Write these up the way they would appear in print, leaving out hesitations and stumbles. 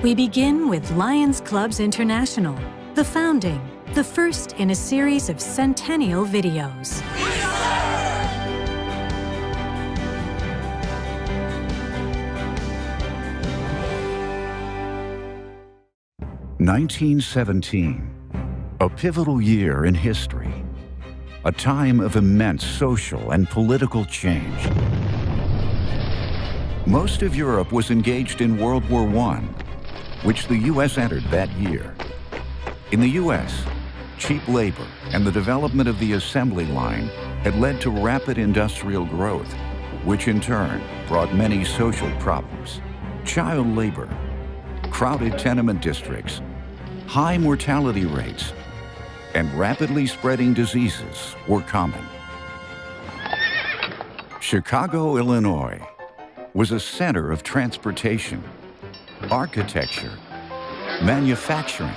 We begin with Lions Clubs International, the founding, the first in a series of centennial videos. 1917, a pivotal year in history, a time of immense social and political change. Most of Europe was engaged in World War I, which the U.S. entered that year. In the U.S., cheap labor and the development of the assembly line had led to rapid industrial growth, which in turn brought many social problems. Child labor, crowded tenement districts, high mortality rates, and rapidly spreading diseases were common. Chicago, Illinois, was a center of transportation, architecture, manufacturing,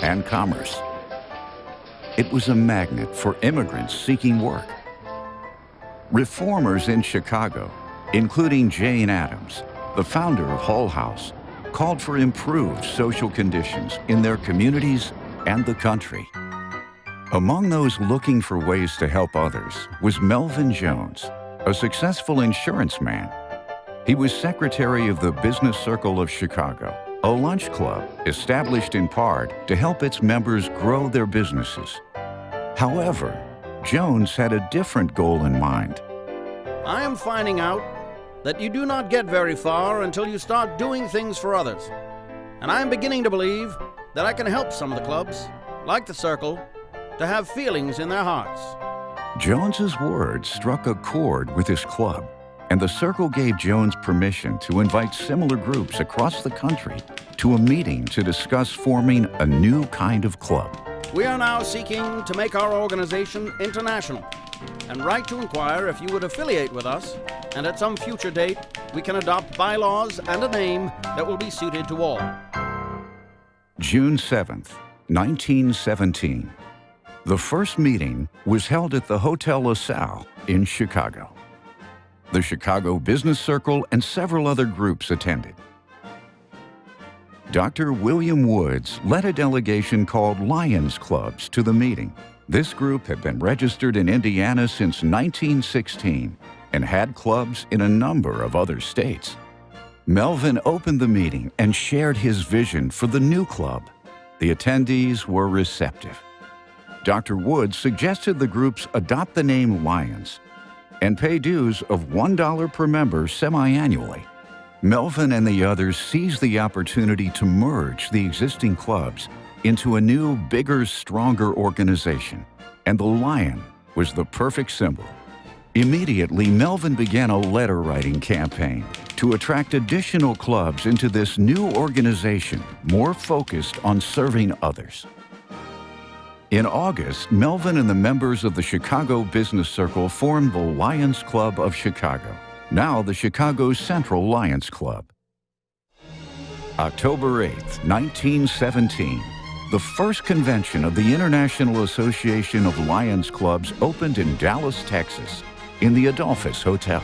and commerce. It was a magnet for immigrants seeking work. Reformers in Chicago, including Jane Addams, the founder of Hull House, called for improved social conditions in their communities and the country. Among those looking for ways to help others was Melvin Jones, a successful insurance man. He was secretary of the Business Circle of Chicago, a lunch club established in part to help its members grow their businesses. However, Jones had a different goal in mind. I am finding out that you do not get very far until you start doing things for others. And I am beginning to believe that I can help some of the clubs, like the Circle, to have feelings in their hearts. Jones's words struck a chord with his club, and the Circle gave Jones permission to invite similar groups across the country to a meeting to discuss forming a new kind of club. We are now seeking to make our organization international, and write to inquire if you would affiliate with us, and at some future date, we can adopt bylaws and a name that will be suited to all. June 7th, 1917. The first meeting was held at the Hotel Salle in Chicago. The Chicago Business Circle and several other groups attended. Dr. William Woods led a delegation called Lions Clubs to the meeting. This group had been registered in Indiana since 1916 and had clubs in a number of other states. Melvin opened the meeting and shared his vision for the new club. The attendees were receptive. Dr. Woods suggested the groups adopt the name Lions and pay dues of $1 per member semi-annually. Melvin and the others seized the opportunity to merge the existing clubs into a new, bigger, stronger organization, and the lion was the perfect symbol. Immediately, Melvin began a letter-writing campaign to attract additional clubs into this new organization, more focused on serving others. In August, Melvin and the members of the Chicago Business Circle formed the Lions Club of Chicago, now the Chicago Central Lions Club. October 8, 1917, the first convention of the International Association of Lions Clubs opened in Dallas, Texas, in the Adolphus Hotel.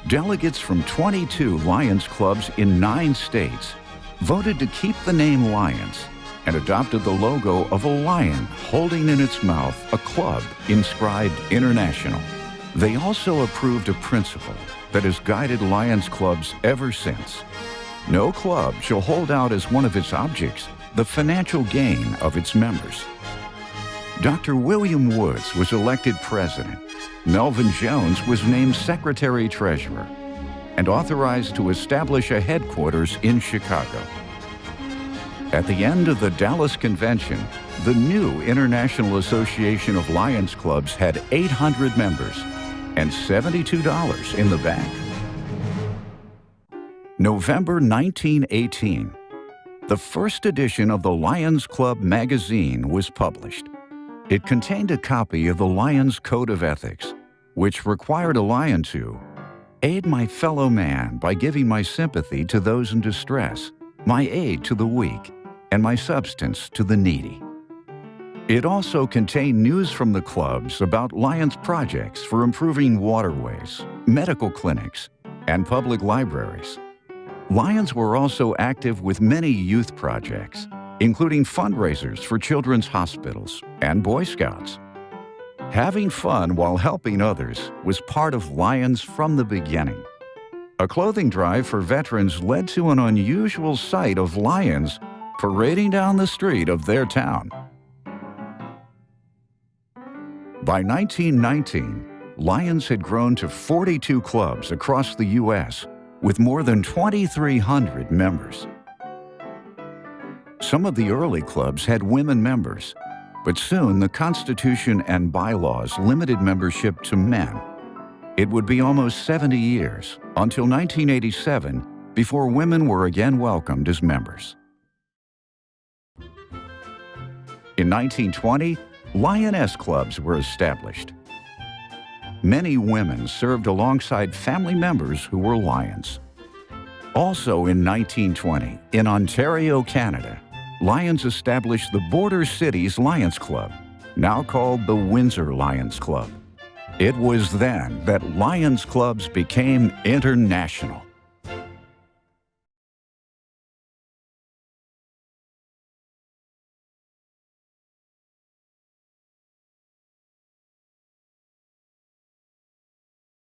Delegates from 22 Lions Clubs in 9 states voted to keep the name Lions and adopted the logo of a lion holding in its mouth a club inscribed International. They also approved a principle that has guided Lions Clubs ever since. No club shall hold out as one of its objects the financial gain of its members. Dr. William Woods was elected president. Melvin Jones was named secretary-treasurer and authorized to establish a headquarters in Chicago. At the end of the Dallas convention, the new International Association of Lions Clubs had 800 members and $72 in the bank. November 1918. The first edition of the Lions Club magazine was published. It contained a copy of the Lions Code of Ethics, which required a lion to aid my fellow man by giving my sympathy to those in distress, my aid to the weak, and my substance to the needy. It also contained news from the clubs about Lions projects for improving waterways, medical clinics, and public libraries. Lions were also active with many youth projects, including fundraisers for children's hospitals and Boy Scouts. Having fun while helping others was part of Lions from the beginning. A clothing drive for veterans led to an unusual sight of lions parading down the street of their town. By 1919, Lions had grown to 42 clubs across the U.S. with more than 2,300 members. Some of the early clubs had women members, but soon the Constitution and bylaws limited membership to men. It would be almost 70 years, until 1987, before women were again welcomed as members. In 1920, Lioness clubs were established. Many women served alongside family members who were Lions. Also in 1920, in Ontario, Canada, Lions established the Border Cities Lions Club, now called the Windsor Lions Club. It was then that Lions clubs became international.